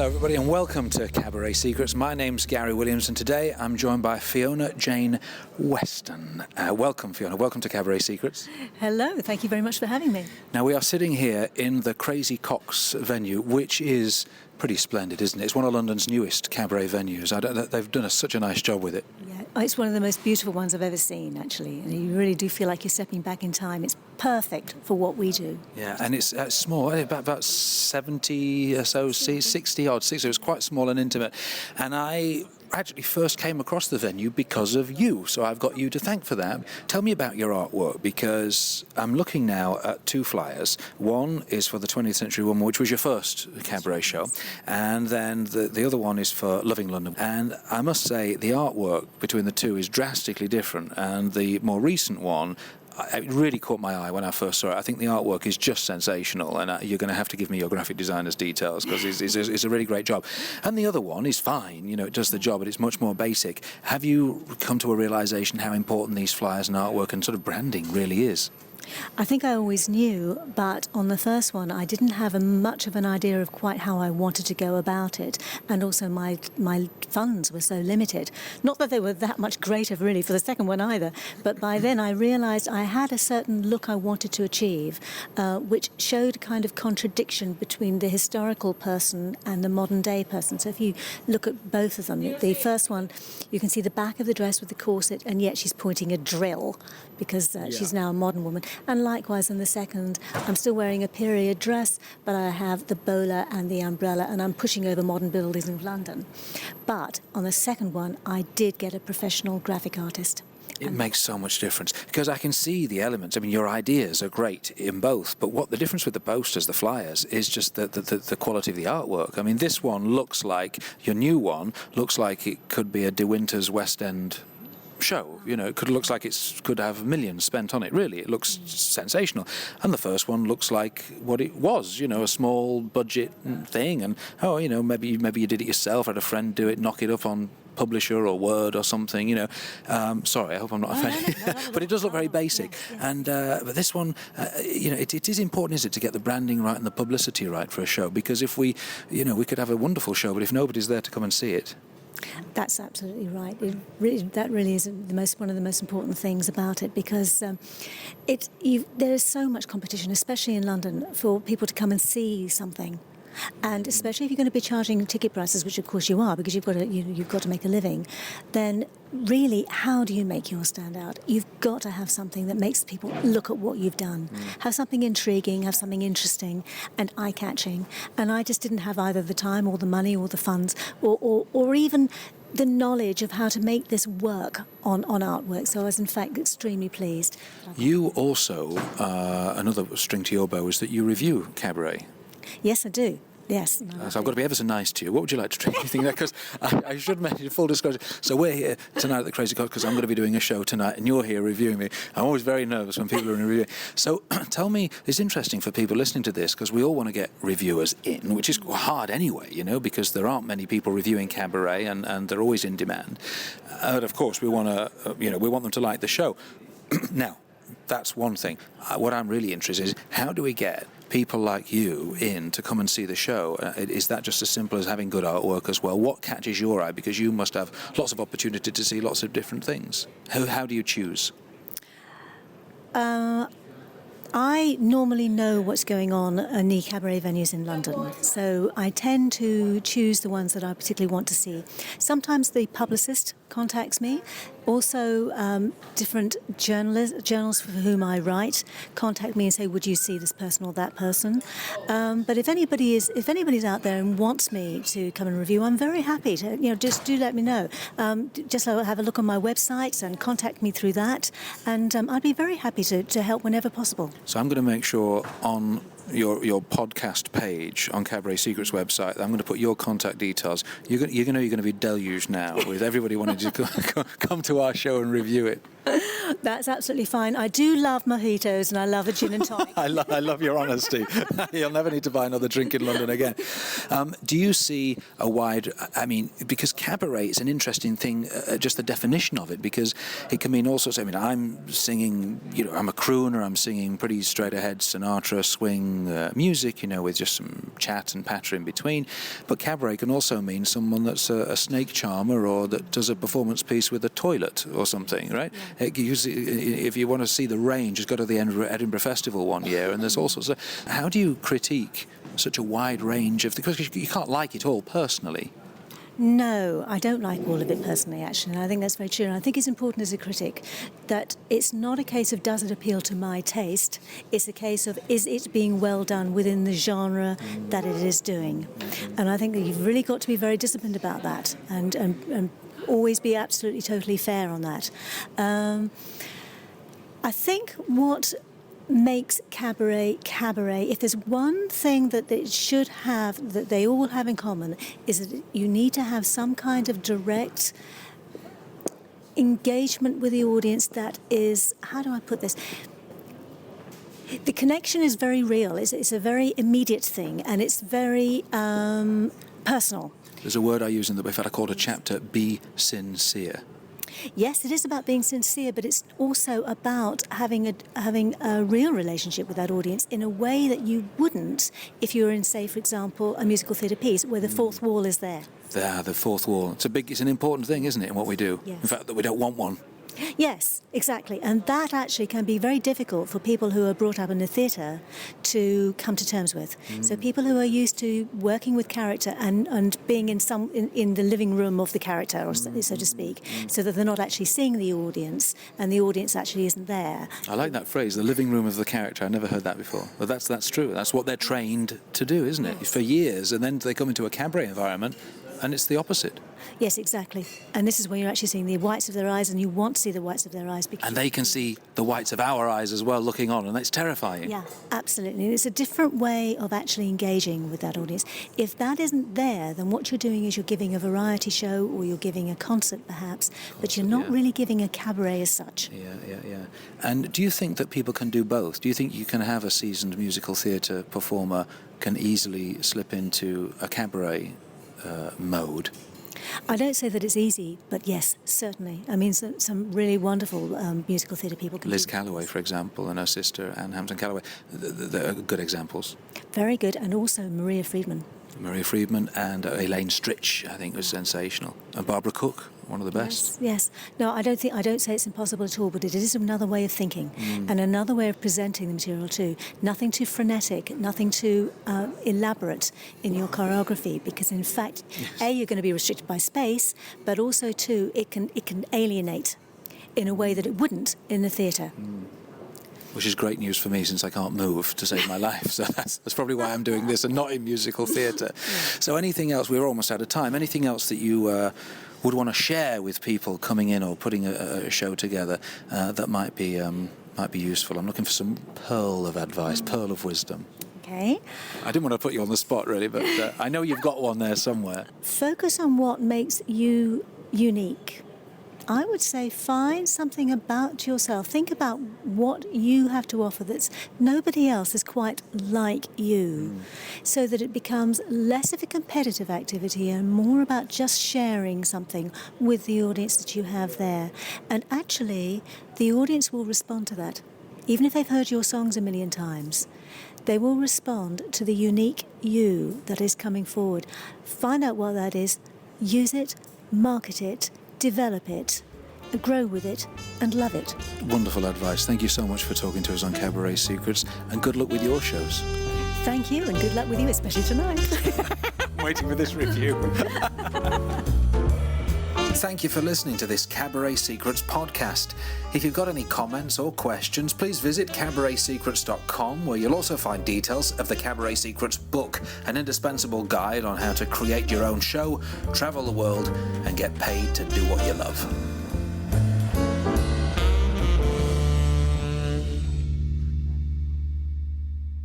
Hello everybody and welcome to Cabaret Secrets. My name's Gary Williams and today I'm joined by Fiona Jane Weston. Welcome Fiona, welcome to Cabaret Secrets. Hello, thank you very much for having me. Now we are sitting here in the Crazy Coqs venue, which is pretty splendid, isn't it? It's one of London's newest cabaret venues. They've done such a nice job with it. Yeah, it's one of the most beautiful ones I've ever seen, actually. And you really do feel like you're stepping back in time. It's perfect for what we do. Yeah, and it's small, about 70 or so, 60 odd, so it's quite small and intimate. And I actually first came across the venue because of you, so I've got you to thank for that. Tell me about your artwork, because I'm looking now at two flyers. One is for the 20th Century Woman, which was your first cabaret show, and then the other one is for Loving London. And I must say the artwork between the two is drastically different, and the more recent one, it really caught my eye when I first saw it. I think the artwork is just sensational, and you're going to have to give me your graphic designer's details, because it's a really great job. And the other one is fine, you know, it does the job, but it's much more basic. Have you come to a realisation how important these flyers and artwork and sort of branding really is? I think I always knew, but on the first one I didn't have much of an idea of quite how I wanted to go about it, and also my funds were so limited. Not that they were that much greater really for the second one either, but by then I realised I had a certain look I wanted to achieve, which showed a kind of contradiction between the historical person and the modern day person. So if you look at both of them, the first one, you can see the back of the dress with the corset, and yet she's pointing a drill because she's now a modern woman. And likewise in the second, I'm still wearing a period dress, but I have the bowler and the umbrella, and I'm pushing over modern buildings in London. But on the second one, I did get a professional graphic artist. It makes so much difference, because I can see the elements. I mean, your ideas are great in both, but what the difference with the posters, the flyers, is just the quality of the artwork. I mean, this one looks like, your new one looks like it could be a De Winter's West End show. You know, it looks like it could have millions spent on it. Really, it looks sensational. And the first one looks like what it was, you know, a small budget thing. And you know, maybe you did it yourself, had a friend do it, knock it up on Publisher or Word or something, you know. Sorry, I hope I'm not offending. But it does look very basic. Yes. And but this one, you know, it is important, is it, to get the branding right and the publicity right for a show? Because if we could have a wonderful show, but if nobody's there to come and see it. That's absolutely right. That really is one of the most important things about it, because there is so much competition, especially in London, for people to come and see something. And especially if you're going to be charging ticket prices, which of course you are, because you've got to make a living, then really, how do you make yours stand out? You've got to have something that makes people look at what you've done. Have something intriguing, have something interesting and eye-catching. And I just didn't have either the time or the money or the funds or even the knowledge of how to make this work on artwork. So I was in fact extremely pleased. You also, another string to your bow is that you review cabaret. Yes, I do. Yes. So I've got to be ever so nice to you. What would you like to drink? You think that? Because I should mention full disclosure. So we're here tonight at the Crazy Coqs because I'm going to be doing a show tonight, and you're here reviewing me. I'm always very nervous when people are in review. So tell me, it's interesting for people listening to this, because we all want to get reviewers in, which is hard anyway, you know, because there aren't many people reviewing cabaret, and they're always in demand. And of course, we want to, we want them to like the show. Now, that's one thing. What I'm really interested in is, how do we get people like you in to come and see the show? Is that just as simple as having good artwork as well? What catches your eye? Because you must have lots of opportunity to see lots of different things. How do you choose? I normally know what's going on in the cabaret venues in London, so I tend to choose the ones that I particularly want to see. Sometimes the publicist contacts me. Also, different journals for whom I write contact me and say, "Would you see this person or that person?" But if anybody's out there and wants me to come and review, I'm very happy to. Just do let me know. Just have a look on my website and contact me through that, and I'd be very happy to help whenever possible. So I'm going to make sure on your podcast page on Cabaret Secrets website, I'm going to put your contact details. You're going to be deluged now with everybody wanting to come to our show and review it. That's absolutely fine. I do love mojitos and I love a gin and tonic. I love your honesty. You'll never need to buy another drink in London again. Do you see a wide... I mean, because cabaret is an interesting thing, just the definition of it, because it can mean all sorts. I mean, I'm singing, I'm a crooner, I'm singing pretty straight-ahead Sinatra swing music, with just some chat and patter in between. But cabaret can also mean someone that's a snake charmer or that does a performance piece with a toilet or something, right? Yeah. If you want to see the range, just go to the Edinburgh Festival one year, and there's all sorts of... How do you critique such a wide range of... Because you can't like it all personally. No, I don't like all of it personally, actually, and I think that's very true. And I think it's important as a critic that it's not a case of does it appeal to my taste, it's a case of is it being well done within the genre that it is doing. And I think that you've really got to be very disciplined about that and always be absolutely, totally fair on that. I think what makes cabaret, if there's one thing that it should have, that they all have in common, is that you need to have some kind of direct engagement with the audience that is, how do I put this? The connection is very real. It's a very immediate thing, and it's very personal. There's a word I use in the book, I called a chapter, be sincere. Yes, it is about being sincere, but it's also about having a real relationship with that audience in a way that you wouldn't if you were in, say, for example, a musical theatre piece where the fourth wall is there. The fourth wall. It's an important thing, isn't it, in what we do? Yes. In fact, that we don't want one. Yes, exactly. And that actually can be very difficult for people who are brought up in the theatre to come to terms with. So people who are used to working with character and being in the living room of the character, or so to speak, so that they're not actually seeing the audience and the audience actually isn't there. I like that phrase, the living room of the character. I never heard that before. But that's true. That's what they're trained to do, isn't it? Yes. For years. And then they come into a cabaret environment and it's the opposite. Yes, exactly. And this is where you're actually seeing the whites of their eyes, and you want to see the whites of their eyes. And they can see the whites of our eyes as well looking on, and it's terrifying. Yeah, absolutely. It's a different way of actually engaging with that audience. If that isn't there, then what you're doing is you're giving a variety show or you're giving a concert perhaps, but you're not really giving a cabaret as such. Yeah. And do you think that people can do both? Do you think you can have a seasoned musical theatre performer can easily slip into a cabaret mode? I don't say that it's easy, but yes, certainly. I mean, some really wonderful musical theatre people can Liz Calloway, for example, and her sister, Anne Hampton Calloway, they're good examples. Very good, and also Maria Friedman. And Elaine Stritch, I think, was sensational. And Barbara Cook, one of the best. Yes. No, I don't say it's impossible at all, but it is another way of thinking and another way of presenting the material too. Nothing too frenetic, nothing too elaborate in your choreography, because in fact, A, you're going to be restricted by space, but also too, it can alienate in a way that it wouldn't in the theatre. Which is great news for me, since I can't move to save my life. So that's probably why I'm doing this and not in musical theatre. So anything else, we're almost out of time, anything else that you would want to share with people coming in or putting a show together that might be useful? I'm looking for some pearl of advice, pearl of wisdom. Okay. I didn't want to put you on the spot, really, but I know you've got one there somewhere. Focus on what makes you unique. I would say find something about yourself. Think about what you have to offer that's nobody else is quite like you, so that it becomes less of a competitive activity and more about just sharing something with the audience that you have there. And actually, the audience will respond to that. Even if they've heard your songs a million times, they will respond to the unique you that is coming forward. Find out what that is, use it, market it, develop it, grow with it, and love it. Wonderful advice. Thank you so much for talking to us on Cabaret Secrets, and good luck with your shows. Thank you, and good luck with you, especially tonight. I'm waiting for this review. Thank you for listening to this Cabaret Secrets podcast. If you've got any comments or questions, please visit cabaretsecrets.com, where you'll also find details of the Cabaret Secrets book, an indispensable guide on how to create your own show, travel the world, and get paid to do what you love.